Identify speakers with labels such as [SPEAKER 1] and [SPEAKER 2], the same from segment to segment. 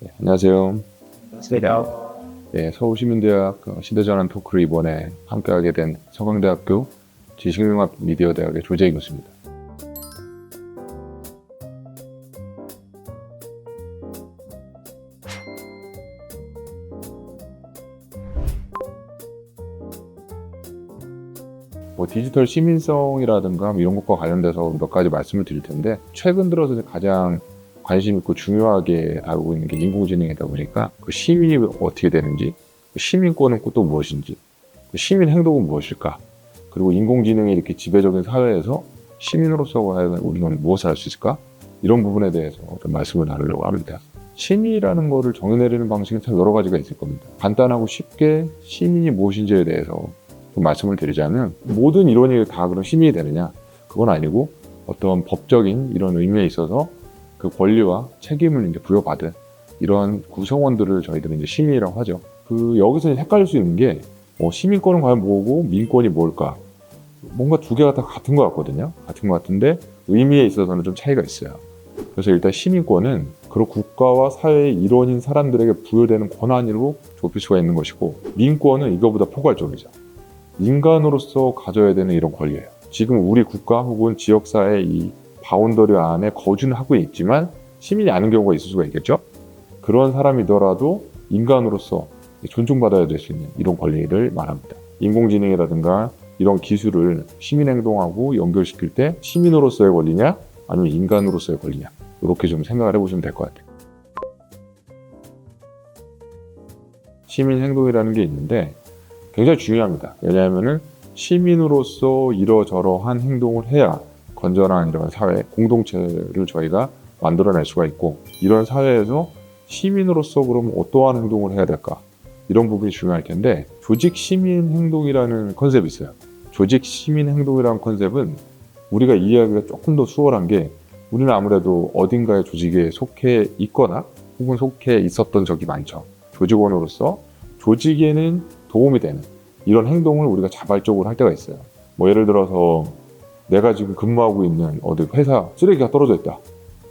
[SPEAKER 1] 네, 안녕하세요.
[SPEAKER 2] 안녕하세요.
[SPEAKER 1] 네, 서울시민대학 시대전환 토크를 이번에 함께하게 된 서강대학교 지식융합 미디어대학의 조재익 교수입니다. 디지털 시민성이라든가 이런 것과 관련돼서 몇 가지 말씀을 드릴 텐데, 최근 들어서 가장 관심 있고 중요하게 다루고 있는 게 인공지능이다 보니까 그 시민이 어떻게 되는지, 시민권은 또 무엇인지, 시민 행동은 무엇일까, 그리고 인공지능이 이렇게 지배적인 사회에서 시민으로서 과연 우리는 무엇을 할 수 있을까, 이런 부분에 대해서 좀 말씀을 나누려고 합니다. 시민이라는 거를 정의내리는 방식은 참 여러 가지가 있을 겁니다. 간단하고 쉽게 시민이 무엇인지에 대해서 좀 말씀을 드리자면, 모든 이론이 다 그런 시민이 되느냐, 그건 아니고 어떤 법적인 이런 의미에 있어서 그 권리와 책임을 이제 부여받은 이런 구성원들을 저희들은 이제 시민이라고 하죠. 여기서 헷갈릴 수 있는 게, 시민권은 과연 뭐고 민권이 뭘까? 뭔가 두 개가 다 같은 것 같거든요. 같은 것 같은데 의미에 있어서는 좀 차이가 있어요. 그래서 일단 시민권은 그런 국가와 사회의 일원인 사람들에게 부여되는 권한으로 좁힐 수가 있는 것이고, 민권은 이거보다 포괄적이죠. 인간으로서 가져야 되는 이런 권리예요. 지금 우리 국가 혹은 지역사회 이 바운더리 안에 거주는 하고 있지만 시민이 아닌 경우가 있을 수가 있겠죠. 그런 사람이더라도 인간으로서 존중받아야 될 수 있는 이런 권리를 말합니다. 인공지능이라든가 이런 기술을 시민행동하고 연결시킬 때 시민으로서의 권리냐 아니면 인간으로서의 권리냐, 이렇게 좀 생각을 해보시면 될 것 같아요. 시민행동이라는 게 있는데 굉장히 중요합니다. 왜냐하면 시민으로서 이러저러한 행동을 해야 건전한 이런 사회, 공동체를 저희가 만들어낼 수가 있고, 이런 사회에서 시민으로서 그럼 어떠한 행동을 해야 될까? 이런 부분이 중요할 텐데, 조직 시민 행동이라는 컨셉이 있어요. 조직 시민 행동이라는 컨셉은 우리가 이해하기가 조금 더 수월한 게, 우리는 아무래도 어딘가의 조직에 속해 있거나 혹은 속해 있었던 적이 많죠. 조직원으로서 조직에는 도움이 되는 이런 행동을 우리가 자발적으로 할 때가 있어요. 예를 들어서 내가 지금 근무하고 있는 어디 회사 쓰레기가 떨어져 있다.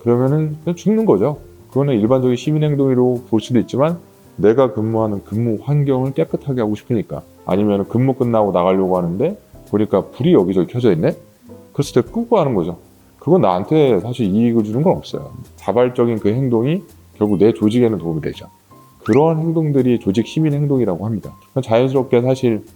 [SPEAKER 1] 그러면은 그냥 죽는 거죠. 그거는 일반적인 시민행동으로 볼 수도 있지만, 내가 근무하는 근무 환경을 깨끗하게 하고 싶으니까, 아니면 근무 끝나고 나가려고 하는데 보니까 불이 여기저기 켜져 있네? 그랬을 때 끄고 하는 거죠. 그건 나한테 사실 이익을 주는 건 없어요. 자발적인 그 행동이 결국 내 조직에는 도움이 되죠. 그런 행동들이 조직 시민 행동이라고 합니다. 자연스럽게 사실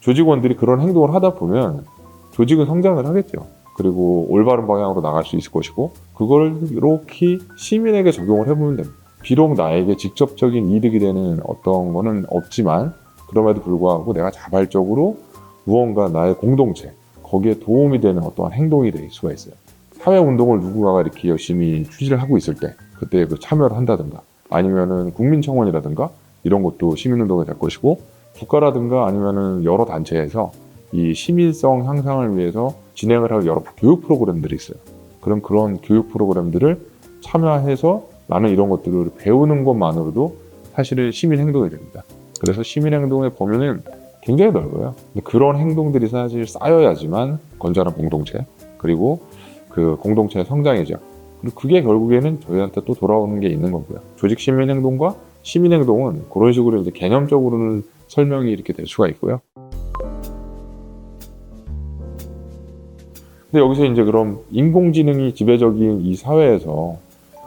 [SPEAKER 1] 조직원들이 그런 행동을 하다 보면 조직은 성장을 하겠죠. 그리고 올바른 방향으로 나갈 수 있을 것이고, 그걸 이렇게 시민에게 적용을 해보면 됩니다. 비록 나에게 직접적인 이득이 되는 어떤 거는 없지만, 그럼에도 불구하고 내가 자발적으로 무언가 나의 공동체, 거기에 도움이 되는 어떠한 행동이 될 수가 있어요. 사회운동을 누군가가 이렇게 열심히 추진을 하고 있을 때 그때 그 참여를 한다든가, 아니면은 국민청원이라든가 이런 것도 시민운동이 될 것이고, 국가라든가 아니면은 여러 단체에서 이 시민성 향상을 위해서 진행을 할 여러 교육 프로그램들이 있어요. 그런 교육 프로그램들을 참여해서 나는 이런 것들을 배우는 것만으로도 사실은 시민 행동이 됩니다. 그래서 시민 행동의 범위는 굉장히 넓어요. 그런 행동들이 사실 쌓여야지만 건전한 공동체, 그리고 그 공동체의 성장이죠. 그리고 그게 결국에는 저희한테 또 돌아오는 게 있는 거고요. 조직 시민 행동과 시민 행동은 그런 식으로 이제 개념적으로는 설명이 이렇게 될 수가 있고요. 근데 여기서 이제 그럼 인공지능이 지배적인 이 사회에서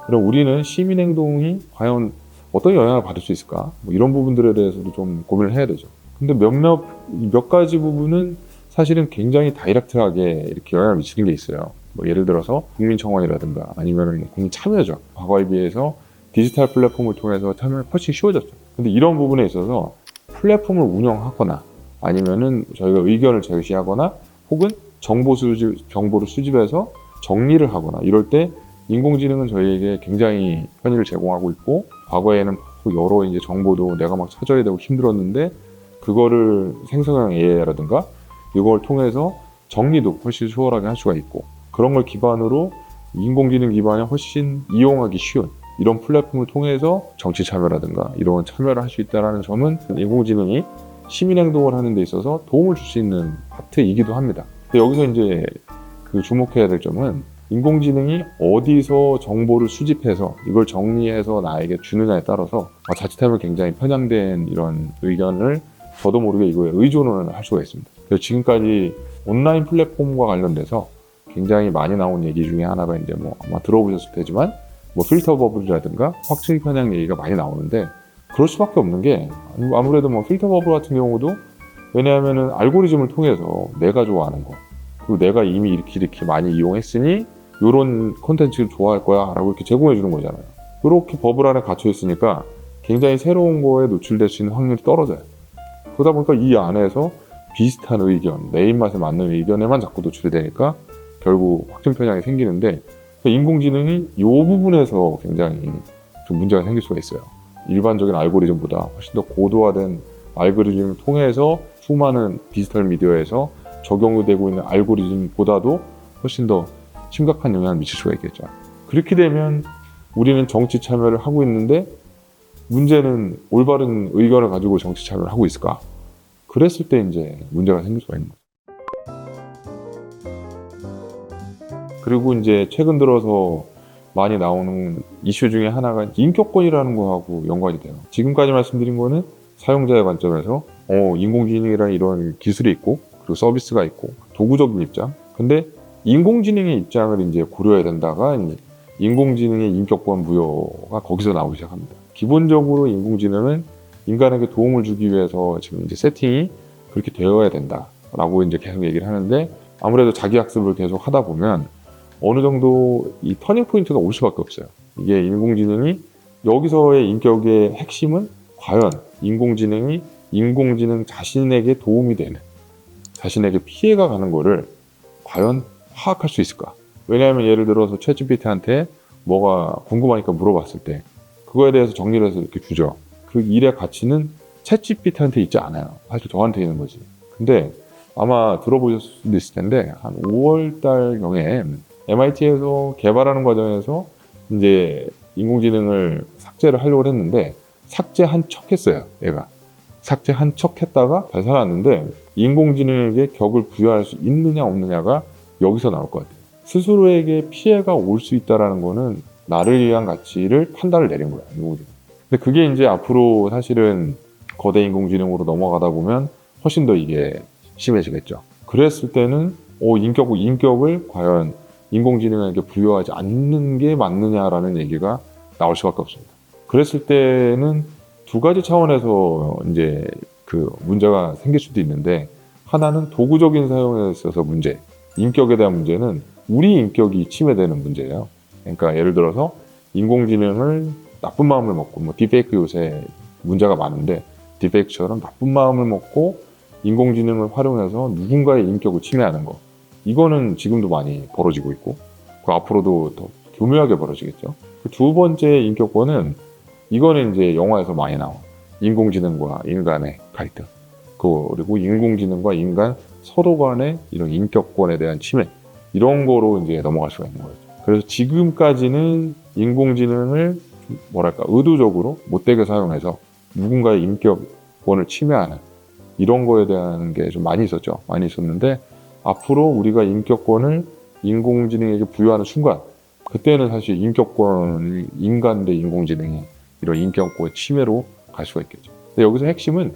[SPEAKER 1] 그럼 우리는 시민 행동이 과연 어떤 영향을 받을 수 있을까? 이런 부분들에 대해서도 좀 고민을 해야 되죠. 근데 몇 가지 부분은 사실은 굉장히 다이렉트하게 이렇게 영향을 미치는 게 있어요. 예를 들어서 국민청원이라든가 아니면 국민 참여죠. 과거에 비해서 디지털 플랫폼을 통해서 참여가 훨씬 쉬워졌죠. 근데 이런 부분에 있어서 플랫폼을 운영하거나 아니면은 저희가 의견을 제시하거나 혹은 정보를 수집해서 정리를 하거나 이럴 때 인공지능은 저희에게 굉장히 편의를 제공하고 있고, 과거에는 여러 이제 정보도 내가 막 찾아야 되고 힘들었는데, 그거를 생성형 AI라든가 이걸 통해서 정리도 훨씬 수월하게 할 수가 있고, 그런 걸 기반으로 인공지능 기반에 훨씬 이용하기 쉬운 이런 플랫폼을 통해서 정치 참여라든가 이런 참여를 할 수 있다는 점은 인공지능이 시민행동을 하는 데 있어서 도움을 줄 수 있는 파트이기도 합니다. 근데 여기서 이제 주목해야 될 점은, 인공지능이 어디서 정보를 수집해서 이걸 정리해서 나에게 주느냐에 따라서 자칫하면 굉장히 편향된 이런 의견을 저도 모르게 이거에 의존을 할 수가 있습니다. 그래서 지금까지 온라인 플랫폼과 관련돼서 굉장히 많이 나온 얘기 중에 하나가 이제 뭐 아마 들어보셨을 테지만 뭐 필터 버블이라든가 확증 편향 얘기가 많이 나오는데, 그럴 수밖에 없는 게 아무래도 뭐 필터 버블 같은 경우도, 왜냐하면은 알고리즘을 통해서 내가 좋아하는 거, 그리고 내가 이미 이렇게 많이 이용했으니 이런 콘텐츠를 좋아할 거야 라고 이렇게 제공해 주는 거잖아요. 그렇게 버블 안에 갇혀 있으니까 굉장히 새로운 거에 노출될 수 있는 확률이 떨어져요. 그러다 보니까 이 안에서 비슷한 의견, 내 입맛에 맞는 의견에만 자꾸 노출이 되니까 결국 확증 편향이 생기는데, 인공지능이 이 부분에서 굉장히 좀 문제가 생길 수가 있어요. 일반적인 알고리즘보다 훨씬 더 고도화된 알고리즘을 통해서 수많은 디지털 미디어에서 적용되고 있는 알고리즘보다도 훨씬 더 심각한 영향을 미칠 수가 있겠죠. 그렇게 되면 우리는 정치 참여를 하고 있는데, 문제는 올바른 의견을 가지고 정치 참여를 하고 있을까? 그랬을 때 이제 문제가 생길 수가 있는 거죠. 그리고 이제 최근 들어서 많이 나오는 이슈 중에 하나가 인격권이라는 거하고 연관이 돼요. 지금까지 말씀드린 거는 사용자의 관점에서 인공지능이라는 이런 기술이 있고, 그리고 서비스가 있고, 도구적인 입장. 근데 인공지능의 입장을 이제 고려해야 된다가 이제 인공지능의 인격권 부여가 거기서 나오기 시작합니다. 기본적으로 인공지능은 인간에게 도움을 주기 위해서 지금 이제 세팅이 그렇게 되어야 된다라고 이제 계속 얘기를 하는데, 아무래도 자기 학습을 계속 하다 보면 어느 정도 이 터닝 포인트가 올 수밖에 없어요. 이게 인공지능이, 여기서의 인격의 핵심은 과연 인공지능이 인공지능 자신에게 도움이 되는, 자신에게 피해가 가는 거를 과연 파악할 수 있을까? 왜냐하면 예를 들어서 챗GPT한테 뭐가 궁금하니까 물어봤을 때 그거에 대해서 정리를 해서 이렇게 주죠. 그 일의 가치는 챗GPT한테 있지 않아요. 사실 저한테 있는 거지. 근데 아마 들어보셨을 수도 있을 텐데, 한 5월 달경에 MIT에서 개발하는 과정에서 이제 인공지능을 삭제를 하려고 했는데, 삭제한 척 했어요, 얘가. 삭제한 척 했다가 잘 살았는데, 인공지능에게 격을 부여할 수 있느냐 없느냐가 여기서 나올 것 같아요. 스스로에게 피해가 올 수 있다는 거는 나를 위한 가치를 판단을 내린 거야, 인공지능. 근데 그게 이제 앞으로 사실은 거대 인공지능으로 넘어가다 보면 훨씬 더 이게 심해지겠죠. 그랬을 때는 인격을 과연 인공지능에게 부여하지 않는 게 맞느냐라는 얘기가 나올 수밖에 없습니다. 그랬을 때는 두 가지 차원에서 이제 그 문제가 생길 수도 있는데, 하나는 도구적인 사용에 있어서 문제, 인격에 대한 문제는 우리 인격이 침해되는 문제예요. 그러니까 예를 들어서 인공지능을 나쁜 마음을 먹고, 뭐 딥페이크 요새 문제가 많은데, 딥페이크처럼 나쁜 마음을 먹고 인공지능을 활용해서 누군가의 인격을 침해하는 거, 이거는 지금도 많이 벌어지고 있고, 그 앞으로도 더 교묘하게 벌어지겠죠. 그 두 번째 인격권은, 이거는 이제 영화에서 많이 나와. 인공지능과 인간의 갈등, 그리고 인공지능과 인간 서로 간의 이런 인격권에 대한 침해, 이런 거로 이제 넘어갈 수가 있는 거죠. 그래서 지금까지는 인공지능을 의도적으로 못되게 사용해서 누군가의 인격권을 침해하는 이런 거에 대한 게 좀 많이 있었죠. 많이 있었는데, 앞으로 우리가 인격권을 인공지능에게 부여하는 순간, 그때는 사실 인간 대 인공지능이 이런 인격권의 침해로 갈 수가 있겠죠. 근데 여기서 핵심은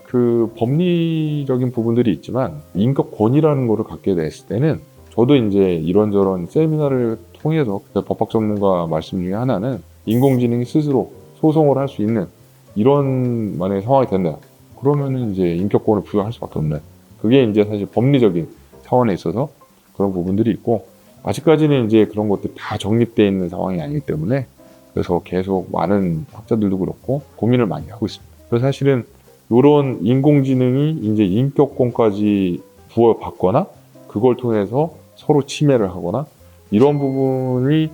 [SPEAKER 1] 그 법리적인 부분들이 있지만, 인격권이라는 거를 갖게 됐을 때는, 저도 이제 이런저런 세미나를 통해서 법학 전문가 말씀 중에 하나는, 인공지능이 스스로 소송을 할 수 있는 이런 만약에 상황이 된다. 그러면은 이제 인격권을 부여할 수밖에 없는, 그게 이제 사실 법리적인 차원에 있어서 그런 부분들이 있고, 아직까지는 이제 그런 것들이 다 정립되어 있는 상황이 아니기 때문에, 그래서 계속 많은 학자들도 그렇고 고민을 많이 하고 있습니다. 그래서 사실은 이런 인공지능이 이제 인격권까지 부여받거나 그걸 통해서 서로 침해를 하거나 이런 부분이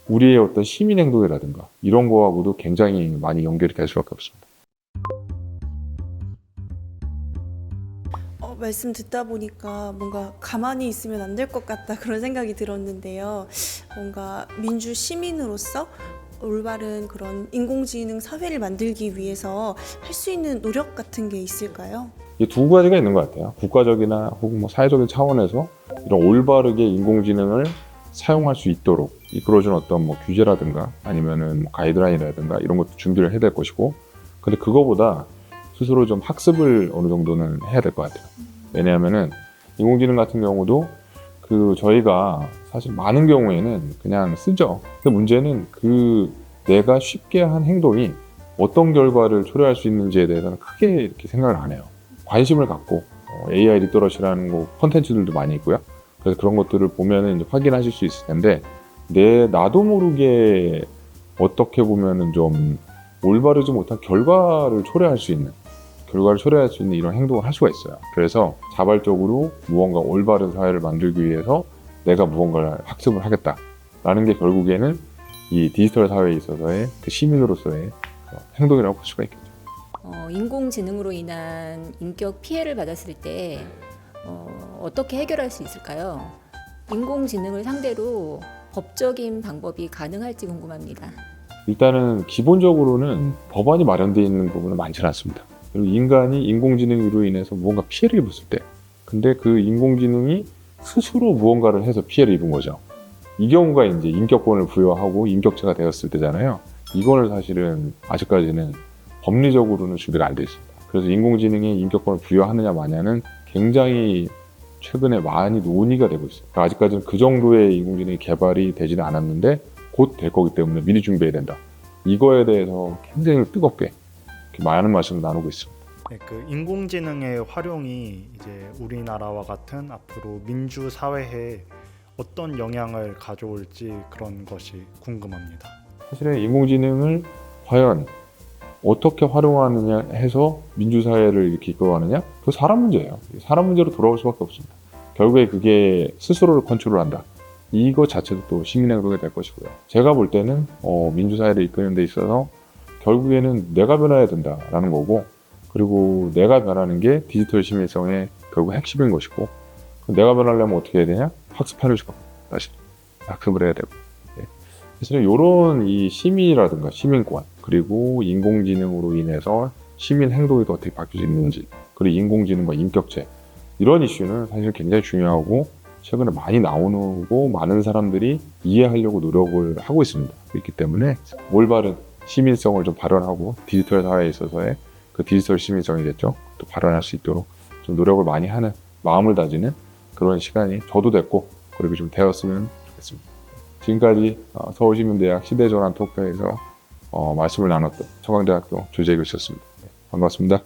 [SPEAKER 1] 우리의 어떤 시민 행동이라든가 이런 거하고도 굉장히 많이 연결이 될 수밖에 없습니다.
[SPEAKER 2] 말씀 듣다 보니까 뭔가 가만히 있으면 안 될 것 같다 그런 생각이 들었는데요. 뭔가 민주 시민으로서 올바른 그런 인공지능 사회를 만들기 위해서 할 수 있는 노력 같은 게 있을까요?
[SPEAKER 1] 이 두 가지가 있는 것 같아요. 국가적이나 혹은 뭐 사회적인 차원에서 이런 올바르게 인공지능을 사용할 수 있도록 이끌어준 어떤 뭐 규제라든가 아니면은 뭐 가이드라인이라든가 이런 것도 준비를 해야 될 것이고, 근데 그거보다 스스로 좀 학습을 어느 정도는 해야 될 것 같아요. 왜냐하면은 인공지능 같은 경우도 저희가 사실 많은 경우에는 그냥 쓰죠. 근데 문제는 내가 쉽게 한 행동이 어떤 결과를 초래할 수 있는지에 대해서는 크게 이렇게 생각을 안 해요. 관심을 갖고 AI 리터러시라는 콘텐츠들도 많이 있고요. 그래서 그런 것들을 보면은 이제 확인하실 수 있을 텐데, 나도 모르게 어떻게 보면은 좀 올바르지 못한 결과를 초래할 수 있는 이런 행동을 할 수가 있어요. 그래서 자발적으로 무언가 올바른 사회를 만들기 위해서 내가 무언가를 학습을 하겠다라는 게 결국에는 이 디지털 사회에 있어서의 시민으로서의 행동이라고 볼 수가 있겠죠.
[SPEAKER 3] 인공지능으로 인한 인격 피해를 받았을 때 어떻게 해결할 수 있을까요? 인공지능을 상대로 법적인 방법이 가능할지 궁금합니다.
[SPEAKER 1] 일단은 기본적으로는 법안이 마련되어 있는 부분은 많지는 않습니다. 그리고 인간이 인공지능으로 인해서 무언가 피해를 입었을 때, 근데 그 인공지능이 스스로 무언가를 해서 피해를 입은 거죠. 이 경우가 이제 인격권을 부여하고 인격체가 되었을 때잖아요. 이거는 사실은 아직까지는 법리적으로는 준비가 안 돼 있습니다. 그래서 인공지능에 인격권을 부여하느냐 마냐는 굉장히 최근에 많이 논의가 되고 있어요. 그러니까 아직까지는 그 정도의 인공지능이 개발이 되지는 않았는데 곧 될 거기 때문에 미리 준비해야 된다. 이거에 대해서 굉장히 뜨겁게 많은 말씀을 나누고 있습니다.
[SPEAKER 4] 네, 그 인공지능의 활용이 이제 우리나라와 같은 앞으로 민주 사회에 어떤 영향을 가져올지 그런 것이 궁금합니다.
[SPEAKER 1] 사실은 인공지능을 과연 어떻게 활용하느냐 해서 민주사회를 이렇게 이끌어가느냐? 그 사람 문제예요. 사람 문제로 돌아올 수밖에 없습니다. 결국에 그게 스스로를 컨트롤한다. 이거 자체도 또 시민행동이 될 것이고요. 제가 볼 때는 민주사회를 이끄는 데 있어서 결국에는 내가 변해야 된다라는 거고, 그리고 내가 변하는 게 디지털 시민성의 결국 핵심인 것이고, 내가 변하려면 어떻게 해야 되냐? 학습하는 시간 다시 학습을 해야 되고. 그래서 이런 이 시민이라든가 시민권, 그리고 인공지능으로 인해서 시민 행동이 또 어떻게 바뀔 수 있는지, 그리고 인공지능과 인격체, 이런 이슈는 사실 굉장히 중요하고 최근에 많이 나오고 많은 사람들이 이해하려고 노력을 하고 있습니다. 그렇기 때문에 올바른 시민성을 좀 발현하고 디지털 사회에 있어서의 그 디지털 시민성이겠죠. 또 발현할 수 있도록 좀 노력을 많이 하는, 마음을 다지는 그런 시간이 저도 됐고, 그리고 좀 되었으면 좋겠습니다. 지금까지 서울시민대학 시대전환 토크에서 말씀을 나눴던 서강대학교 조재규 씨였습니다. 반갑습니다.